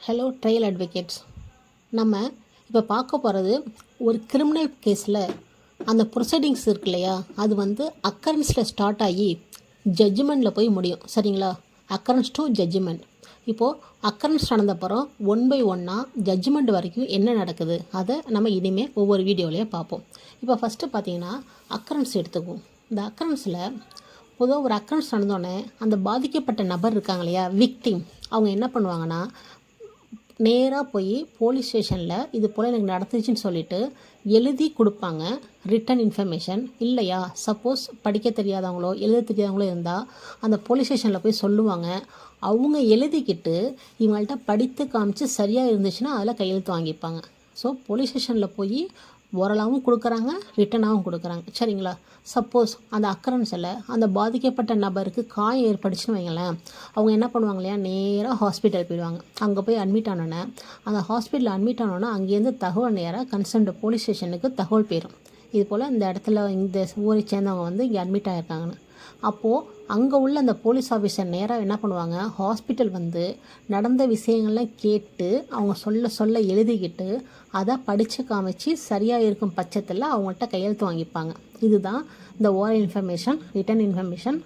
Hello trial advocates. நம்ம இப்போ பார்க்க போகிறது ஒரு கிரிமினல் கேஸில் அந்த ப்ரொசீடிங்ஸ் இருக்கு இல்லையா, அது அக்கரன்ஸில் ஸ்டார்ட் ஆகி ஜட்ஜ்மெண்ட்டில் போய் முடியும். சரிங்களா? Occurrence to judgement. இப்போது அக்கரன்ஸ் நடந்தப்புறம் ஒன் பை ஒன்னாக ஜட்ஜ்மெண்ட் வரைக்கும் என்ன நடக்குது அதை நம்ம இனிமேல் ஒவ்வொரு வீடியோலையும் பார்ப்போம். இப்போ ஃபஸ்ட்டு பார்த்தீங்கன்னா அக்கரன்ஸ் எடுத்துக்குவோம். இந்த அக்கரன்ஸில் பொதுவாக ஒரு அக்கரன்ஸ் நடந்தோடனே அந்த பாதிக்கப்பட்ட நபர் இருக்காங்க இல்லையா, விக்டிம், அவங்க என்ன பண்ணுவாங்கன்னா நேராக போய் போலீஸ் ஸ்டேஷனில் இது போல் எனக்கு நடந்துச்சுன்னு சொல்லிவிட்டு எழுதி கொடுப்பாங்க ரிட்டன் இன்ஃபர்மேஷன். இல்லையா, சப்போஸ் படிக்க தெரியாதவங்களோ எழுத தெரியாதவங்களோ இருந்தால் அந்த போலீஸ் ஸ்டேஷனில் போய் சொல்லுவாங்க. அவங்க எழுதிக்கிட்டு இவங்கள்ட்ட படித்து காமிச்சு சரியாக இருந்துச்சுன்னா அதில் கையெழுத்து வாங்கிப்பாங்க. ஸோ போலீஸ் ஸ்டேஷனில் போய் ஓரலாகவும் கொடுக்குறாங்க, ரிட்டனாகவும் கொடுக்குறாங்க. சரிங்களா? சப்போஸ் அந்த அக்கரன்ஸில் அந்த பாதிக்கப்பட்ட நபருக்கு காயம் ஏற்படுச்சுன்னு வைங்களேன், அவங்க என்ன பண்ணுவாங்க இல்லையா, நேராக ஹாஸ்பிட்டல் போயிடுவாங்க. அங்கே போய் அட்மிட் ஆனோன்னே அந்த ஹாஸ்பிட்டலில் அட்மிட் ஆனோன்னா அங்கேருந்து தகவல் நேராக கன்சர்ன்டு போலீஸ் ஸ்டேஷனுக்கு தகவல் போயிடும். இது போல் இந்த இடத்துல இந்த ஊரை சேர்ந்தவங்க இங்கே அட்மிட் ஆகிருக்காங்கன்னு. அப்போது அங்கே உள்ள அந்த போலீஸ் ஆஃபீஸர் நேராக என்ன பண்ணுவாங்க, ஹாஸ்பிட்டல் நடந்த விஷயங்கள்லாம் கேட்டு அவங்க சொல்ல எழுதிக்கிட்டு அதை படித்து காமிச்சு சரியாக இருக்கும் பட்சத்தில் அவங்கள்ட்ட கையெழுத்து வாங்கிப்பாங்க. இதுதான் இந்த ஓரல் இன்ஃபர்மேஷன், ரிட்டன் இன்ஃபர்மேஷன்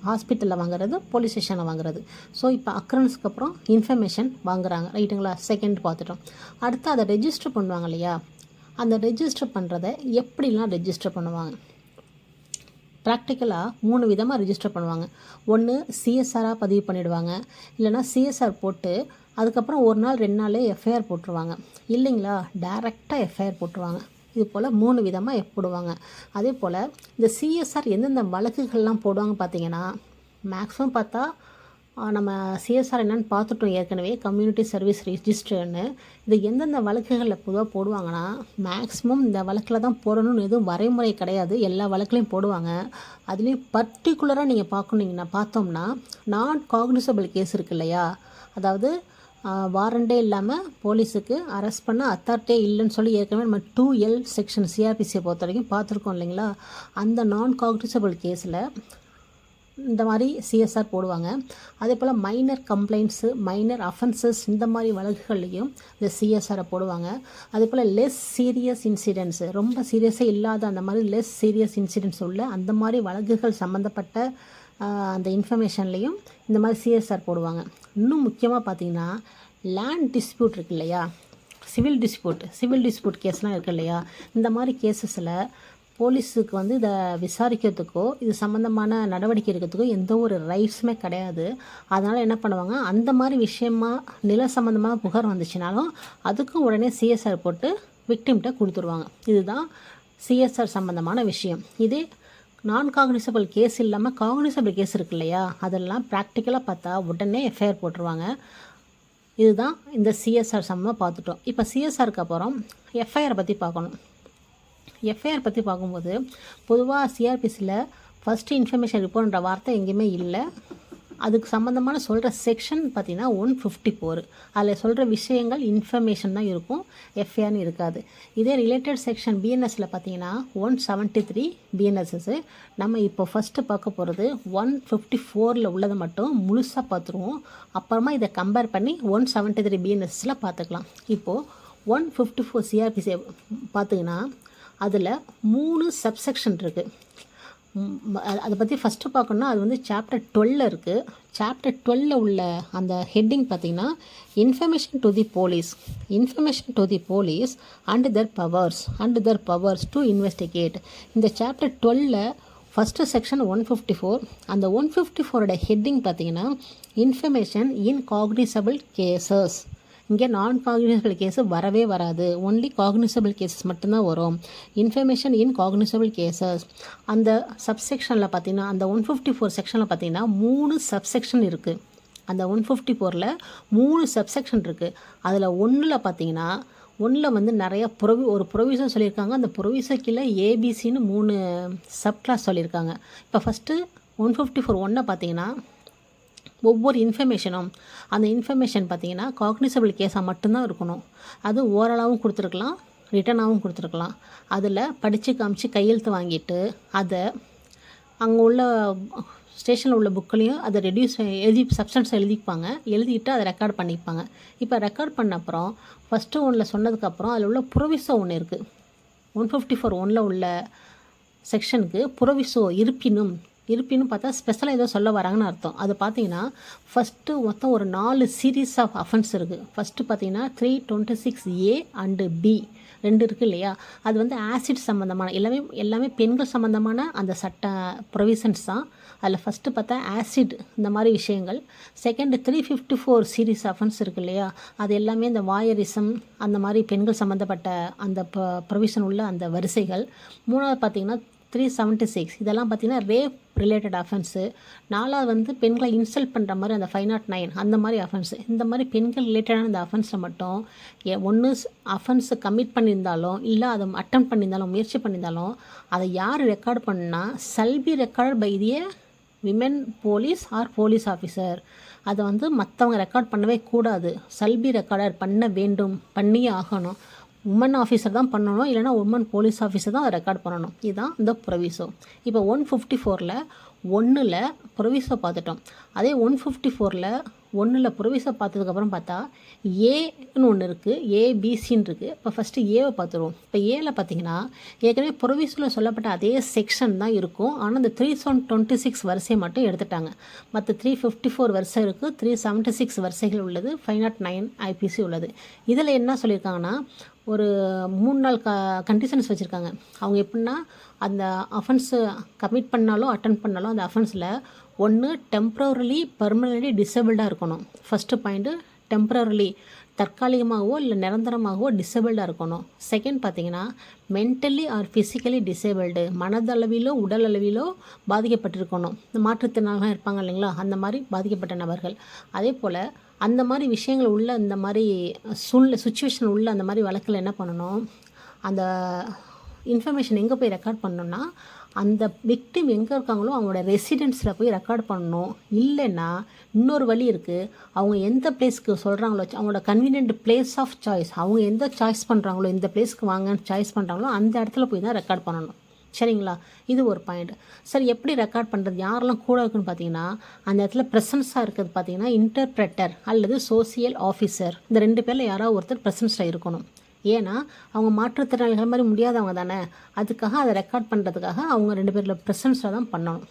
ஹாஸ்பிட்டலில் வாங்குறது, போலீஸ் ஸ்டேஷனில் வாங்குறது. ஸோ இப்போ அக்கரன்ஸ்க்கு அப்புறம் இன்ஃபர்மேஷன் வாங்குறாங்க. ரைட்டுங்களா? செகண்ட் பார்த்துட்டோம். அடுத்து அதை ரெஜிஸ்டர் பண்ணுவாங்க இல்லையா, அந்த ரெஜிஸ்டர் பண்ணுறதை எப்படிலாம் ரெஜிஸ்டர் பண்ணுவாங்க? ப்ராக்டிக்கலாக 3 விதமாக ரிஜிஸ்டர் பண்ணுவாங்க. ஒன்று சிஎஸ்ஆராக பதிவு பண்ணிவிடுவாங்க, இல்லைனா சிஎஸ்ஆர் போட்டு அதுக்கப்புறம் ஒரு நாள் 2 நாளே எஃப்ஐஆர் போட்டுருவாங்க. இல்லைங்களா, டைரெக்டாக எஃப்ஐஆர் போட்டுருவாங்க. இது போல் 3 விதமாக போடுவாங்க. அதே போல் இந்த சிஎஸ்ஆர் எந்தெந்த வழக்குகள்லாம் போடுவாங்க பார்த்தீங்கன்னா, மேக்ஸிமம் பார்த்தா நம்ம சிஎஸ்ஆர் என்னென்னு பார்த்துட்டோம் ஏற்கனவே, கம்யூனிட்டி சர்வீஸ் ரிஜிஸ்டர்னு. இது எந்தெந்த வழக்குகளில் பொதுவாக போடுவாங்கன்னா, மேக்ஸிமம் இந்த வழக்கில் தான் போடணும்னு எதுவும் வரைமுறை கிடையாது, எல்லா வழக்குலையும் போடுவாங்க. அதுலேயும் பர்டிகுலராக நீங்கள் பார்த்தோம்னா நான் காக்னிசபிள் கேஸ் இருக்கு இல்லையா, அதாவது வாரண்டே இல்லாமல் போலீஸுக்கு அரெஸ்ட் பண்ண அத்தாரிட்டியே இல்லைன்னு சொல்லி ஏற்கனவே நம்ம 2L செக்ஷன் சிஆர்பிசியை பொறுத்த வரைக்கும் பார்த்துருக்கோம் இல்லைங்களா. அந்த நான் காக்னிசபிள் கேஸில் இந்த மாதிரி சிஎஸ்ஆர் போடுவாங்க. அதே போல் மைனர் கம்ப்ளைண்ட்ஸு, மைனர் அஃபென்சஸ், இந்த மாதிரி வழக்குகள்லையும் இந்த சிஎஸ்ஆரை போடுவாங்க. அதே போல் லெஸ் சீரியஸ் இன்சிடென்ட்ஸு, ரொம்ப சீரியஸே இல்லாத அந்த மாதிரி லெஸ் சீரியஸ் இன்சிடென்ட்ஸ் உள்ள அந்த மாதிரி வழக்குகள் சம்மந்தப்பட்ட அந்த இன்ஃபர்மேஷன்லேயும் இந்த மாதிரி சிஎஸ்ஆர் போடுவாங்க. இன்னும் முக்கியமாக பார்த்தீங்கன்னா லேண்ட் டிஸ்பியூட் இருக்கு இல்லையா, சிவில் டிஸ்பியூட் கேஸ்லாம் இருக்குது இல்லையா, இந்த மாதிரி கேஸஸில் போலீஸுக்கு இதை விசாரிக்கிறதுக்கோ இது சம்மந்தமான நடவடிக்கை எடுக்கிறதுக்கோ எந்த ஒரு ரைட்ஸுமே கிடையாது. அதனால் என்ன பண்ணுவாங்க, அந்த மாதிரி விஷயமா நில சம்மந்தமாக புகார் வந்துச்சுனாலும் அதுக்கும் உடனே சிஎஸ்ஆர் போட்டு விக்டிம்கிட்ட கொடுத்துருவாங்க. இதுதான் சிஎஸ்ஆர் சம்மந்தமான விஷயம். இதே நான் காக்னிசபிள் கேஸ் இல்லாமல் காக்னிசபிள் கேஸ் இருக்கு இல்லையா, அதெல்லாம் ப்ராக்டிக்கலாக பார்த்தா உடனே எஃப்ஐஆர் போட்டுருவாங்க. இதுதான் இந்த சிஎஸ்ஆர் சம்மந்தமாக பார்த்துட்டோம். இப்போ சிஎஸ்ஆருக்கு அப்புறம் எஃப்ஐஆர் பற்றி பார்க்கணும். எஃப்ஐஆர் பற்றி பார்க்கும்போது பொதுவாக சிஆர்பிசியில் ஃபஸ்ட்டு இன்ஃபர்மேஷன் ரிப்போர்ட்ன்ற வார்த்தை எங்கேயுமே இல்லை. அதுக்கு சம்மந்தமான சொல்கிற செக்ஷன் பார்த்திங்கன்னா 154. அதில் சொல்கிற விஷயங்கள் இன்ஃபர்மேஷன் தான் இருக்கும், எஃப்ஐஆர்னு இருக்காது. இதே ரிலேட்டட் செக்ஷன் பிஎன்எஸில் பார்த்தீங்கன்னா 173 பிஎன்எஸ்எஸ். நம்ம இப்போ ஃபஸ்ட்டு பார்க்க போகிறது 154 உள்ளதை மட்டும் முழுசாக பார்த்துருவோம். அப்புறமா இதை கம்பேர் பண்ணி 173 பிஎன்எஸில் பார்த்துக்கலாம். இப்போது 154 சிஆர்பிசி பார்த்திங்கன்னா அதில் 3 சப்செக்ஷன் இருக்குது. அதை பற்றி ஃபஸ்ட்டு பார்க்கணுன்னா அது சாப்டர் 12 இருக்குது. சாப்டர் 12 உள்ள அந்த ஹெட்டிங் பார்த்திங்கன்னா information to the police and their powers to investigate. இந்த சாப்டர் 12 ஃபஸ்ட்டு செக்ஷன் 154. அந்த 154ஓட ஹெட்டிங் பார்த்திங்கன்னா இன்ஃபர்மேஷன் இன் காக்னிசபிள் கேசஸ். இங்கே நான் காக்னிசபிள் கேஸு வரவே வராது, ஒன்லி காக்னிசபிள் கேசஸ் மட்டும்தான் வரும். இன்ஃபர்மேஷன் இன் காக்னிசபிள் கேசஸ் அந்த சப்செக்ஷனில் பார்த்திங்கன்னா, அந்த 154 செக்ஷனில் பார்த்திங்கன்னா 3 சப்செக்ஷன் இருக்குது. அந்த 154ல் 3 சப்செக்ஷன் இருக்குது. அதில் ஒன்றில் பார்த்திங்கன்னா நிறைய ஒரு ப்ரொவிஷன் சொல்லியிருக்காங்க. அந்த ப்ரொவிஷனுக்குள்ள ஏபிசின்னு 3 சப் கிளாஸ் சொல்லியிருக்காங்க. இப்போ ஃபஸ்ட்டு 154 பார்த்திங்கன்னா ஒவ்வொரு இன்ஃபர்மேஷனும் அந்த இன்ஃபர்மேஷன் பார்த்திங்கன்னா காக்னிசபிள் கேஸாக மட்டும்தான் இருக்கணும். அது ஓரலாகவும் கொடுத்துருக்கலாம், ரிட்டனாகவும் கொடுத்துருக்கலாம். அதில் படித்து காமிச்சு கையெழுத்து வாங்கிட்டு அதை அங்கே உள்ள ஸ்டேஷனில் உள்ள புக்கிலையும் அதை சப்ஸ்டன்ஸ் எழுதிப்பாங்க, எழுதிட்டு அதை ரெக்கார்ட் பண்ணிப்பாங்க. இப்போ ரெக்கார்ட் பண்ண அப்புறம் ஃபஸ்ட்டு ஒன்றில் சொன்னதுக்கப்புறம் அதில் உள்ள புரோவிசோ ஒன்று இருக்குது. 154(1) உள்ள செக்ஷனுக்கு புரோவிசோ இருப்பினும் பார்த்தா ஸ்பெஷலாக ஏதோ சொல்ல வராங்கன்னு அர்த்தம். அது பார்த்தீங்கன்னா ஃபஸ்ட்டு மொத்தம் ஒரு 4 சீரீஸ் ஆஃப் அஃபென்ஸ் இருக்குது. ஃபஸ்ட்டு பார்த்தீங்கன்னா 326A அண்டு B 2 இருக்குது இல்லையா? அது வந்து ஆசிட் சம்மந்தமான எல்லாமே பெண்கள் சம்மந்தமான அந்த சட்ட ப்ரொவிஷன்ஸ் தான். அதில் ஃபஸ்ட்டு பார்த்தா ஆசிட் இந்த மாதிரி விஷயங்கள். செகண்ட் 354 சீரீஸ் அஃபென்ஸ் இருக்குது இல்லையா? அது எல்லாமே இந்த வாயரிசம் அந்த மாதிரி பெண்கள் சம்மந்தப்பட்ட அந்த ப்ரொவிஷன் உள்ள அந்த வரிசைகள். மூணாவது பார்த்திங்கன்னா 376 இதெல்லாம் பார்த்திங்கன்னா ரேப் ரிலேட்டட் அஃபென்ஸு. நாலாவது வந்து பெண்களை இன்சல்ட் பண்ணுற மாதிரி அந்த 509 அந்த மாதிரி அஃபென்ஸு. இந்த மாதிரி பெண்கள் ரிலேட்டடான அந்த அஃபென்ஸில் மட்டும் ஒன்று அஃபென்ஸை கமிட் பண்ணியிருந்தாலும் இல்லை அதை அட்டம் பண்ணியிருந்தாலும் முயற்சி பண்ணியிருந்தாலும் அதை யார் ரெக்கார்ட் பண்ணால் சல்பி record by the women police or police officer. அதை வந்து மற்றவங்க ரெக்கார்ட் பண்ணவே கூடாது, சல்பி ரெக்கார்டர் பண்ண வேண்டும், பண்ணியே ஆகணும். உமன் ஆஃபீஸர் தான் பண்ணணும், இல்லைனா உமன் போலீஸ் ஆஃபீஸர் தான் அதை ரெக்கார்ட் பண்ணணும். இதுதான் இந்த ப்ரொவிசோ. இப்போ 154 1 ப்ரொவிசோ பார்த்துட்டோம். அதே 154 1 ப்ரொவிசோ பார்த்ததுக்கப்புறம் பார்த்தா ஏன்னு ஒன்று இருக்குது, ஏபிசின்னு இருக்குது. இப்போ ஃபஸ்ட்டு ஏவை பார்த்துருவோம். இப்போ ஏல பார்த்தீங்கன்னா ஏற்கனவே ப்ரொவிசோவில் சொல்லப்பட்ட அதே செக்ஷன் தான் இருக்கும். ஆனால் இந்த 326 வரிசையை மட்டும் எடுத்துட்டாங்க. மற்ற 354 வரிசை இருக்குது, 376 வரிசைகள் உள்ளது, 509 IPC உள்ளது. இதில் என்ன சொல்லியிருக்காங்கன்னா ஒரு 3-4 கண்டிஷன்ஸ் வச்சுருக்காங்க. அவங்க எப்படின்னா அந்த அஃபென்ஸு கமிட் பண்ணாலும் அட்டன் பண்ணாலும் அந்த அஃபென்ஸில் ஒன்று டெம்ப்ரவரிலி பெர்மனெண்ட்லி டிசேபிள்டாக இருக்கணும். ஃபஸ்ட்டு பாயிண்ட்டு டெம்ப்ரவரிலி தற்காலிகமாகவோ இல்லை நிரந்தரமாகவோ டிசேபிள்டாக இருக்கணும். செகண்ட் பார்த்திங்கன்னா மென்டலி ஆர் ஃபிசிக்கலி டிசேபிள்டு, மனதளவிலோ உடல் அளவிலோ பாதிக்கப்பட்டிருக்கணும். இந்த மாற்றுத்திறனாளிகள் இருப்பாங்க இல்லைங்களா, அந்த மாதிரி பாதிக்கப்பட்ட நபர்கள். அதே போல் அந்த மாதிரி விஷயங்கள் உள்ள இந்த மாதிரி சுச்சுவேஷன் உள்ள அந்த மாதிரி வழக்கில் என்ன பண்ணணும், அந்த இன்ஃபர்மேஷன் எங்கே போய் ரெக்கார்ட் பண்ணணுன்னா அந்த விக்டிம் எங்கே இருக்காங்களோ அவங்களோட ரெசிடென்ஸில் போய் ரெக்கார்ட் பண்ணணும். இல்லைன்னா இன்னொரு வழி இருக்குது, அவங்க எந்த பிளேஸ்க்கு சொல்கிறாங்களோ அவங்களோட கன்வீனியன்ட் பிளேஸ் ஆஃப் சாய்ஸ், அவங்க எந்த சாய்ஸ் பண்ணுறாங்களோ இந்த பிளேஸ்க்கு வாங்கன்னு சாய்ஸ் பண்ணுறாங்களோ அந்த இடத்துல போய் தான் ரெக்கார்ட் பண்ணணும். சரிங்களா? இது ஒரு பாயிண்ட். சரி, எப்படி ரெக்கார்ட் பண்ணுறது, யாரெல்லாம் கூட இருக்குன்னு பார்த்தீங்கன்னா அந்த இடத்துல ப்ரெசன்ஸாக இருக்கிறது பார்த்தீங்கன்னா இன்டர்பிரட்டர் அல்லது சோசியல் ஆஃபீஸர். இந்த 2 பேரில் யாராவது ஒருத்தர் ப்ரெசன்ஸில் இருக்கணும். ஏன்னா அவங்க மாற்றுத்திறனாளிகள் மாதிரி முடியாதவங்க தானே, அதுக்காக அதை ரெக்கார்ட் பண்ணுறதுக்காக அவங்க 2 பேரில் ப்ரெசன்ஸில் தான் பண்ணணும்.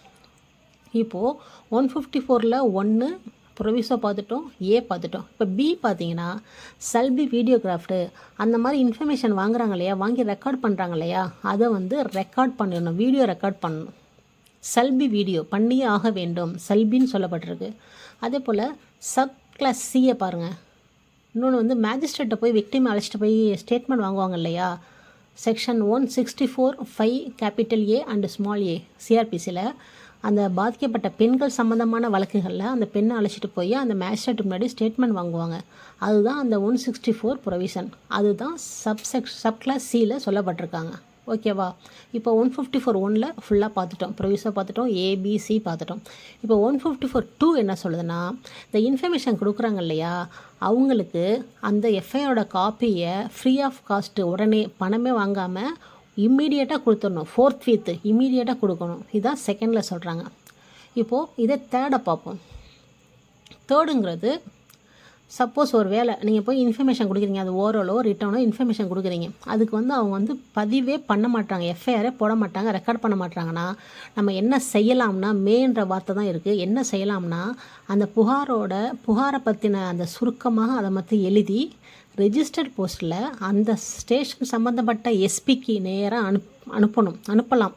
இப்போது 154 1 ப்ரொவிசோ பார்த்துட்டோம், ஏ பார்த்துட்டோம். இப்போ பி பார்த்தீங்கன்னா சல்பி வீடியோகிராஃப்டு அந்த மாதிரி இன்ஃபர்மேஷன் வாங்குறாங்க இல்லையா, வாங்கி ரெக்கார்ட் பண்ணுறாங்க இல்லையா, அதை வந்து ரெக்கார்ட் பண்ணிடணும், வீடியோ ரெக்கார்ட் பண்ணணும். சல்பி வீடியோ பண்ணியே ஆக வேண்டும், சல்பின்னு சொல்லப்பட்டிருக்கு. அதே போல் சப் கிளாஸ் சியை பாருங்கள். இன்னொன்று வந்து மேஜிஸ்ட்ரேட்டை போய் விக்டிம் அழைச்சிட்டு போய் ஸ்டேட்மெண்ட் வாங்குவாங்க இல்லையா, section 164(5) capital A and small A சிஆர்பிசியில் அந்த பாதிக்கப்பட்ட பெண்கள் சம்மந்தமான வழக்குகளில் அந்த பெண்ணை அழைச்சிட்டு போய் அந்த மேஜிஸ்ட்ரேட்டுக்கு முன்னாடி ஸ்டேட்மெண்ட் வாங்குவாங்க. அதுதான் அந்த 164 ப்ரொவிஷன். அதுதான் சப் கிளாஸ் சியில் சொல்லப்பட்டிருக்காங்க. ஓகேவா? இப்போ 154 1 ஃபுல்லாக பார்த்துட்டோம், ப்ரொவிசோ பார்த்துட்டோம், ஏபிசி பார்த்துட்டோம். இப்போ 154(2) என்ன சொல்லுதுன்னா, இந்த இன்ஃபர்மேஷன் கொடுக்குறாங்க இல்லையா, அவங்களுக்கு அந்த எஃப்ஐஆரோட காப்பியை ஃப்ரீ ஆஃப் காஸ்ட்டு உடனே பணமே வாங்காமல் இம்மீடியட்டாக கொடுத்துடணும். 4th வீத் இம்மீடியட்டாக கொடுக்கணும். இதுதான் செகண்டில் சொல்கிறாங்க. இப்போது இதை தேர்டை பார்ப்போம். தேர்டுங்கிறது சப்போஸ் ஒரு வேலை நீங்கள் போய் இன்ஃபர்மேஷன் கொடுக்குறீங்க, அது ஓரலோ ரிட்டர்னோ இன்ஃபர்மேஷன் கொடுக்குறீங்க, அதுக்கு வந்து அவங்க வந்து பதிவே பண்ண மாட்டாங்க, எஃப்ஐஆரே போட மாட்டாங்க, ரெக்கார்ட் பண்ண மாட்டாங்கன்னா நம்ம என்ன செய்யலாம்னா, மேன்ற வார்த்தை தான் இருக்குது. என்ன செய்யலாம்னா அந்த புகாரை பற்றின அந்த சுருக்கமாக அதை பற்றி எழுதி ரெஜிஸ்டர்ட் போஸ்ட்டில் அந்த ஸ்டேஷன் சம்மந்தப்பட்ட எஸ்பிக்கு நேராக அனுப்பலாம்.